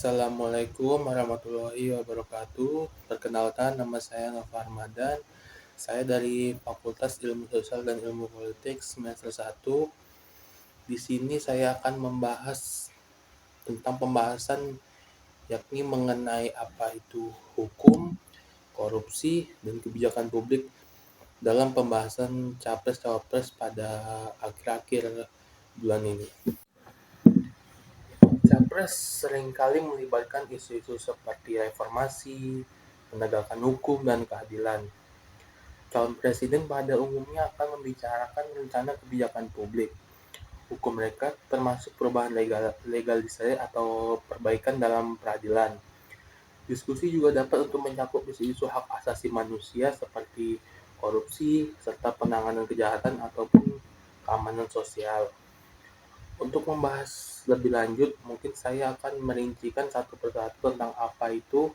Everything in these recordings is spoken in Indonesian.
Assalamualaikum warahmatullahi wabarakatuh. Perkenalkan, nama saya Nova Ramadan. Saya dari Fakultas Ilmu Sosial dan Ilmu Politik semester 1. Di sini saya akan membahas tentang pembahasan yakni mengenai apa itu hukum, korupsi, dan kebijakan publik dalam pembahasan Capres-Cawapres pada akhir-akhir bulan ini. Capres seringkali melibatkan isu-isu seperti reformasi, penegakan hukum, dan keadilan. Calon presiden pada umumnya akan membicarakan rencana kebijakan publik, hukum mereka termasuk perubahan legalisasi atau perbaikan dalam peradilan. Diskusi juga dapat untuk mencakup isu-isu hak asasi manusia seperti korupsi, serta penanganan kejahatan ataupun keamanan sosial. Untuk membahas lebih lanjut, mungkin saya akan merincikan satu persatu tentang apa itu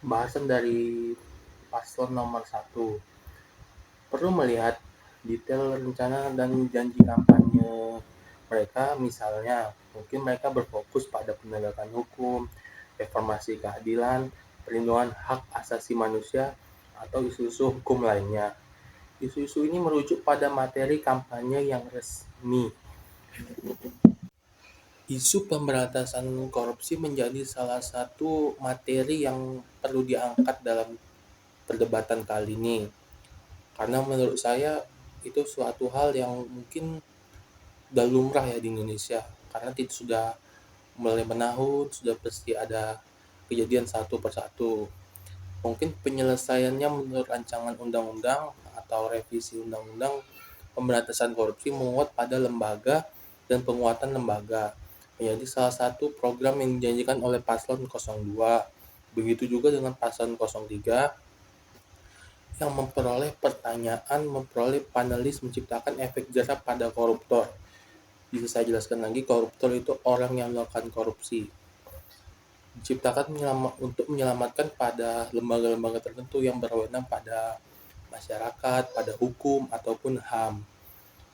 bahasan dari paslon nomor 1. Perlu melihat detail rencana dan janji kampanye mereka, misalnya mungkin mereka berfokus pada penegakan hukum, reformasi keadilan, perlindungan hak asasi manusia, atau isu-isu hukum lainnya. Isu-isu ini merujuk pada materi kampanye yang resmi. Isu pemberantasan korupsi menjadi salah satu materi yang perlu diangkat dalam perdebatan kali ini. Karena menurut saya itu suatu hal yang mungkin udah lumrah ya di Indonesia. Karena itu sudah mulai menahun, sudah pasti ada kejadian satu persatu. Mungkin penyelesaiannya menurut rancangan undang-undang atau revisi undang-undang pemberantasan korupsi menguat pada lembaga dan penguatan lembaga menjadi salah satu program yang dijanjikan oleh paslon 02. Begitu juga dengan paslon 03 yang memperoleh panelis menciptakan efek jerah pada koruptor. Bisa saya jelaskan lagi, koruptor itu orang yang melakukan korupsi. Diciptakan untuk menyelamatkan pada lembaga-lembaga tertentu yang berwenang pada masyarakat, pada hukum, ataupun HAM.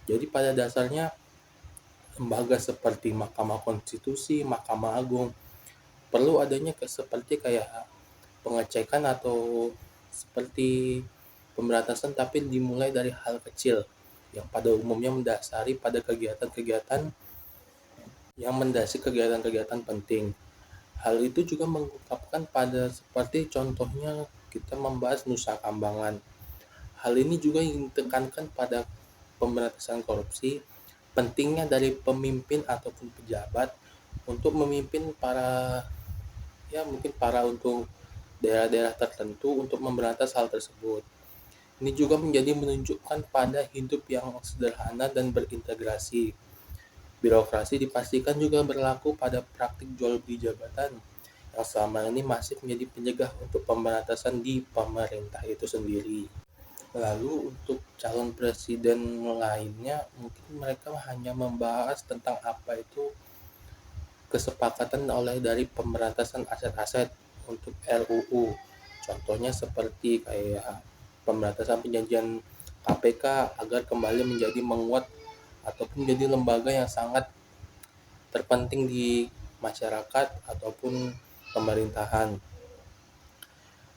Jadi pada dasarnya lembaga seperti Mahkamah Konstitusi, Mahkamah Agung perlu adanya seperti kayak pengecekan atau seperti pemberantasan, tapi dimulai dari hal kecil yang pada umumnya mendasari pada kegiatan-kegiatan kegiatan-kegiatan penting. Hal itu juga mengungkapkan pada seperti contohnya kita membahas Nusa Kambangan. Hal ini juga yang ditekankan pada pemberantasan korupsi, pentingnya dari pemimpin ataupun pejabat untuk memimpin para untuk daerah-daerah tertentu untuk memberantas hal tersebut. Ini juga menunjukkan pada hidup yang sederhana dan berintegrasi. Birokrasi dipastikan juga berlaku pada praktik jual beli jabatan yang selama ini masih menjadi penyegah untuk pemberantasan di pemerintah itu sendiri. Lalu untuk calon presiden lainnya, mungkin mereka hanya membahas tentang apa itu kesepakatan dari pemberantasan aset-aset untuk RUU. Contohnya seperti kayak pemberantasan penjanjian KPK agar kembali menjadi menguat ataupun menjadi lembaga yang sangat terpenting di masyarakat ataupun pemerintahan.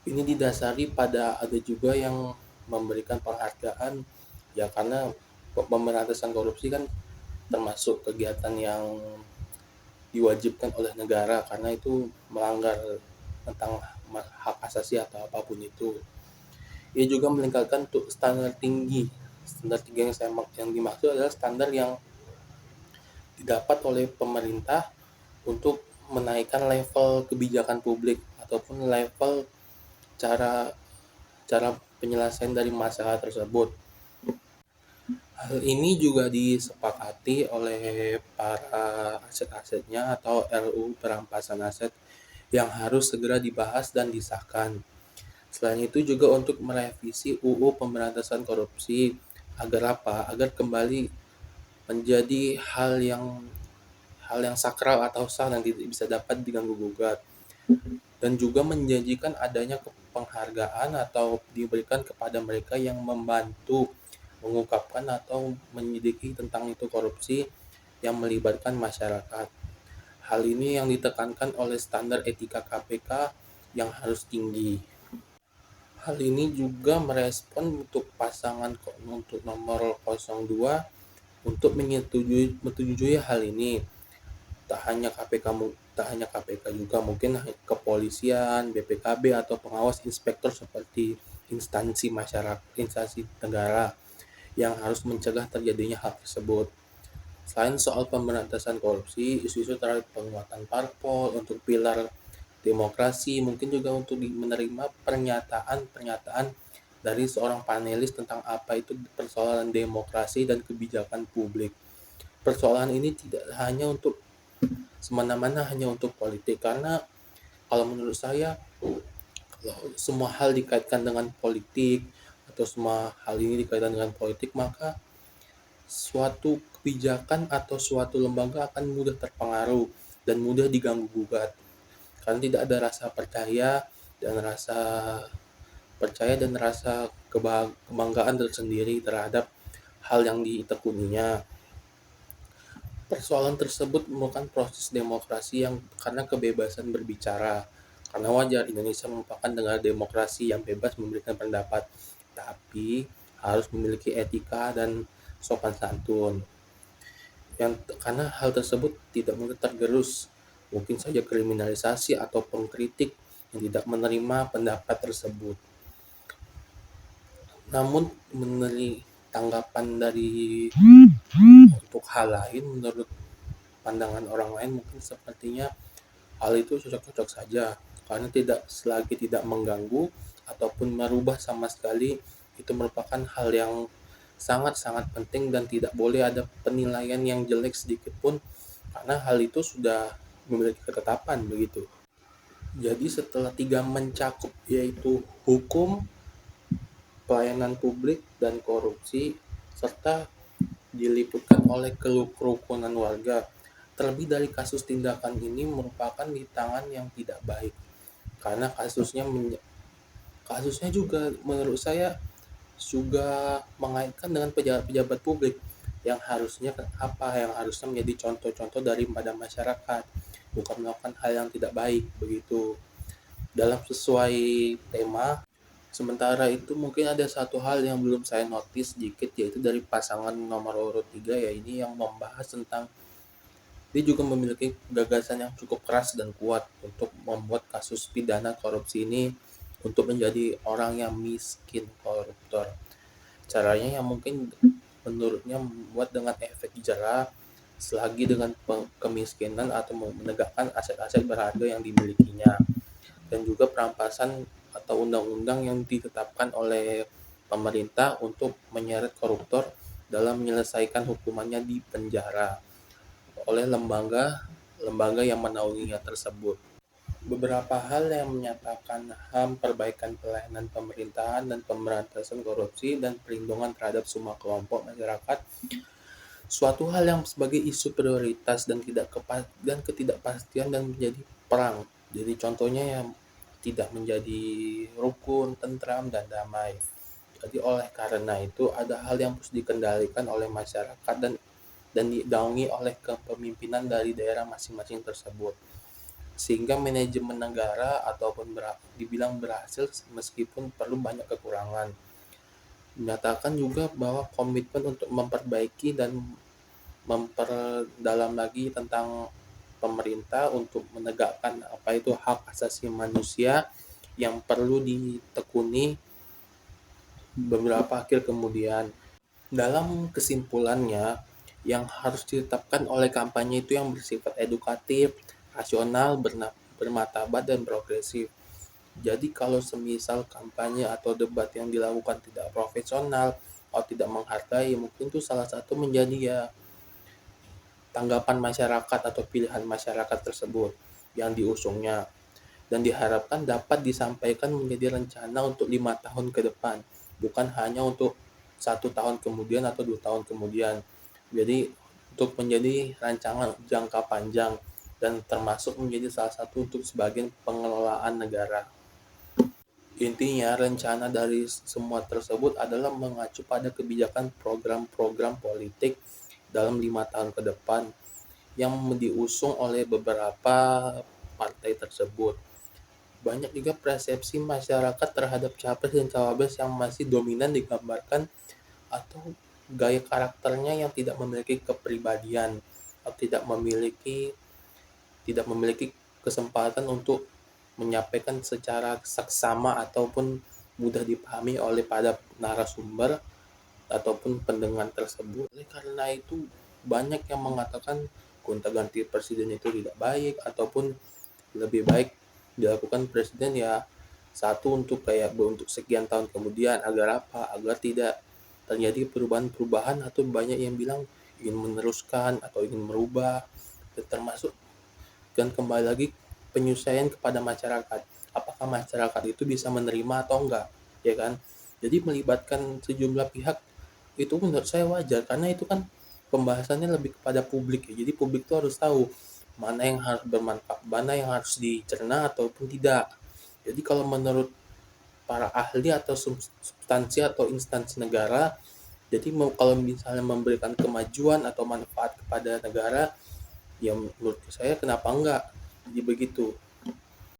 Ini didasari pada ada juga yang memberikan penghargaan ya, karena pemberantasan korupsi kan termasuk kegiatan yang diwajibkan oleh negara karena itu melanggar tentang hak asasi atau apapun itu. Ia juga meningkatkan standar tinggi. Standar tinggi yang dimaksud adalah standar yang didapat oleh pemerintah untuk menaikkan level kebijakan publik ataupun level cara penyelesaian dari masalah tersebut. Hal ini juga disepakati oleh para aset-asetnya atau RUU perampasan aset yang harus segera dibahas dan disahkan. Selain itu juga untuk merevisi UU pemberantasan korupsi agar apa? Agar kembali menjadi hal yang sakral atau sah yang tidak bisa dapat diganggu gugat, dan juga menjanjikan adanya penghargaan atau diberikan kepada mereka yang membantu mengungkapkan atau menyelidiki tentang itu korupsi yang melibatkan masyarakat. Hal ini yang ditekankan oleh standar etika KPK yang harus tinggi. Hal ini juga merespon untuk untuk nomor 02 untuk menyetujui hal ini. Tak hanya KPK juga, mungkin kepolisian, BPKB atau pengawas inspektor seperti instansi negara yang harus mencegah terjadinya hal tersebut. Selain soal pemberantasan korupsi, isu-isu terhadap penguatan parpol untuk pilar demokrasi, mungkin juga untuk menerima pernyataan-pernyataan dari seorang panelis tentang apa itu persoalan demokrasi dan kebijakan publik. Persoalan ini tidak hanya untuk semena-mena hanya untuk politik, karena kalau menurut saya, kalau semua hal dikaitkan dengan politik atau semua hal ini dikaitkan dengan politik, maka suatu kebijakan atau suatu lembaga akan mudah terpengaruh dan mudah diganggu gugat karena tidak ada rasa dan rasa kebanggaan tersendiri terhadap hal yang ditekuninya. Persoalan tersebut merupakan proses demokrasi yang karena kebebasan berbicara. Karena wajar Indonesia merupakan negara demokrasi yang bebas memberikan pendapat, tapi harus memiliki etika dan sopan santun. Karena hal tersebut tidak mudah tergerus, mungkin saja kriminalisasi atau pengkritik yang tidak menerima pendapat tersebut. Namun tanggapan dari untuk hal lain, menurut pandangan orang lain mungkin sepertinya hal itu cocok-cocok saja karena selagi tidak mengganggu ataupun merubah sama sekali, itu merupakan hal yang sangat-sangat penting dan tidak boleh ada penilaian yang jelek sedikit pun karena hal itu sudah memiliki ketetapan begitu. Jadi setelah 3 mencakup yaitu hukum, pelayanan publik, dan korupsi serta diliputkan oleh kerukunan warga. Terlebih dari kasus tindakan ini merupakan di tangan yang tidak baik. Karena kasusnya juga menurut saya juga mengaitkan dengan pejabat-pejabat publik yang harusnya menjadi contoh-contoh daripada masyarakat, bukan melakukan hal yang tidak baik begitu. Dalam sesuai tema. Sementara itu mungkin ada satu hal yang belum saya notice sedikit, yaitu dari pasangan nomor urut 3 ya, ini yang membahas tentang dia juga memiliki gagasan yang cukup keras dan kuat untuk membuat kasus pidana korupsi ini untuk menjadi orang yang miskin koruptor. Caranya yang mungkin menurutnya membuat dengan efek jerah selagi dengan kemiskinan atau menegakkan aset-aset berharga yang dimilikinya, dan juga perampasan atau undang-undang yang ditetapkan oleh pemerintah untuk menyeret koruptor dalam menyelesaikan hukumannya di penjara oleh lembaga yang menaunginya tersebut. Beberapa hal yang menyatakan HAM, perbaikan pelayanan pemerintahan dan pemberantasan korupsi dan perlindungan terhadap semua kelompok masyarakat, suatu hal yang sebagai isu prioritas dan ketidakpastian dan menjadi perang. Jadi contohnya yang tidak menjadi rukun, tentram, dan damai. Jadi oleh karena itu ada hal yang harus dikendalikan oleh masyarakat dan didaungi oleh kepemimpinan dari daerah masing-masing tersebut. Sehingga manajemen negara ataupun dibilang berhasil meskipun perlu banyak kekurangan. Menyatakan juga bahwa komitmen untuk memperbaiki dan memperdalam lagi tentang pemerintah untuk menegakkan apa itu hak asasi manusia yang perlu ditekuni beberapa akhir kemudian. Dalam kesimpulannya, yang harus ditetapkan oleh kampanye itu yang bersifat edukatif, rasional, bermartabat, dan progresif. Jadi kalau semisal kampanye atau debat yang dilakukan tidak profesional atau tidak menghargai, mungkin itu salah satu menjadi ya tanggapan masyarakat atau pilihan masyarakat tersebut yang diusungnya, dan diharapkan dapat disampaikan menjadi rencana untuk 5 tahun ke depan, bukan hanya untuk 1 tahun kemudian atau 2 tahun kemudian. Jadi untuk menjadi rancangan jangka panjang dan termasuk menjadi salah satu untuk sebagian pengelolaan negara. Intinya, rencana dari semua tersebut adalah mengacu pada kebijakan program-program politik dalam 5 tahun ke depan yang diusung oleh beberapa partai tersebut. Banyak juga persepsi masyarakat terhadap capres dan cawapres yang masih dominan digambarkan atau gaya karakternya yang tidak memiliki kepribadian atau tidak memiliki kesempatan untuk menyampaikan secara saksama ataupun mudah dipahami oleh pada narasumber ataupun pendengar tersebut. Oleh karena itu, banyak yang mengatakan gonta-ganti presiden itu tidak baik ataupun lebih baik dilakukan presiden ya satu untuk sekian tahun kemudian agar apa? Agar tidak terjadi perubahan-perubahan atau banyak yang bilang ingin meneruskan atau ingin merubah termasuk dan kembali lagi penyesuaian kepada masyarakat. Apakah masyarakat itu bisa menerima atau enggak, ya kan? Jadi melibatkan sejumlah pihak itu menurut saya wajar karena itu kan pembahasannya lebih kepada publik ya. Jadi publik itu harus tahu mana yang harus bermanfaat, mana yang harus dicerna ataupun tidak. Jadi kalau menurut para ahli atau substansi atau instansi negara, jadi kalau misalnya memberikan kemajuan atau manfaat kepada negara, ya menurut saya kenapa enggak? Jadi begitu.